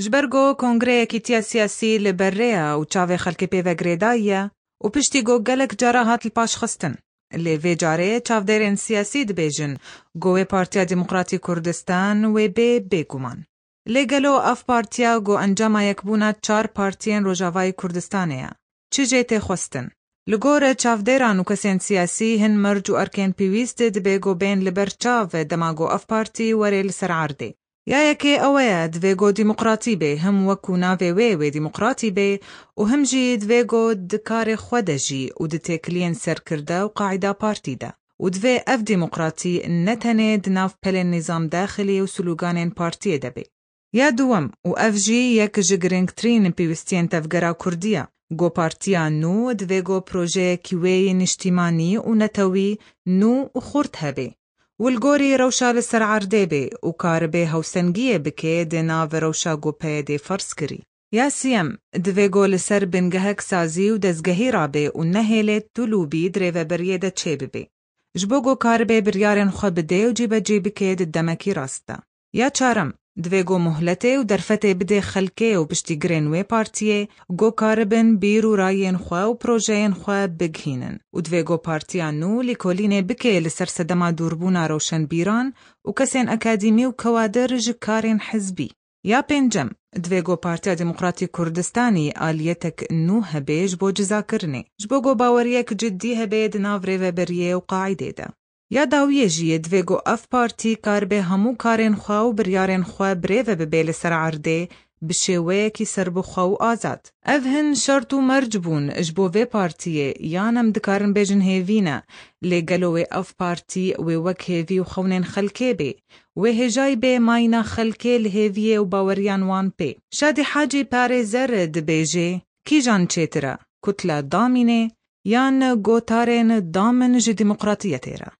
جبرگو کنگره کیتیا سیاسی لبریا و چاوه خلکی پیوه گریدایه و پشتی گو گلک جارا هات الپاش خستن. لی وی جاره چاودرین سیاسی دبیجن گوه پارتیا دموکراتی کردستان و بگومان. لی گلو اف پارتیا گو انجام یکبونا 4 پارتین روژاوای کردستانه. چی جیت خستن؟ لگور چاودران و کسین سیاسی هن مرج و ارکین پیویست دبیگو بین لبر چاو دماغو اف پارتی وریل سرعرده. یا یکی اوه دویگو دموکراتی به هم وکو ناوه و دموکراتی به و هم جی دویگو دکار خودجی و دتکلین سر کرده و قاعده پارتی ده و دوی اف دموکراتی نتنه دناف پل نظام داخلی و سلوگان پارتی ده به. یا دوم و اف جی یک جگرنگ ترین پیوستین تفگرا کردیه گو پارتیا نو دویگو پروژه کیوی نشتیمانی و نتوی نو و خورد هبه. والگوری روشا لسر عرده بی و کاربه هوسنگیه بکه دینا و روشا گوپه دی فرس کری. یا سیم دویگو لسر بنگهک سازی و دزگهی رابه و نهیلت دلوبی دریوه بریه ده چه ببی. جبوگو کاربه بریارن خو بده و جیبه جیبه که دمکی راسته. یا چارم دویگو مهلته و درفته بده خلکه و پشتی گرینوی پارتیه گو کاربن بیرو راین خوا و پروژین خوا بگهینن و دویگو پارتیا نو لیکولینه بکه لسر سدما دوربونا روشن بیران و کسین اکادیمی و کوادر جکارین حزبی. یا پنجم دویگو پارتیا دموکراتی کردستانی آلیتک نو هبه جبو جزا کرنه جبو گو باوریک جدی هبه دناوره و بریه و قاعده ده. یا داویه جیه دویگو اف پارتی کار به همو کارین خواه و بریارین خواه بریوه ببیل سر عرده بشیوه کی سر بخواه و آزاد. اف هن شرط و مرج بون اجبو وی پارتیه یانم دکارن بیجن هیوینه لگلوه اف پارتی و وک هیوی و خونین خلکه بی و هجای بی ماینا خلکه لهیویه و باوریان وان بی. شادی حاجی پاره زرد بیجه کی جان چیتره کتلا دامینه یان گوتارن دامن جی دموکراتیه تیره.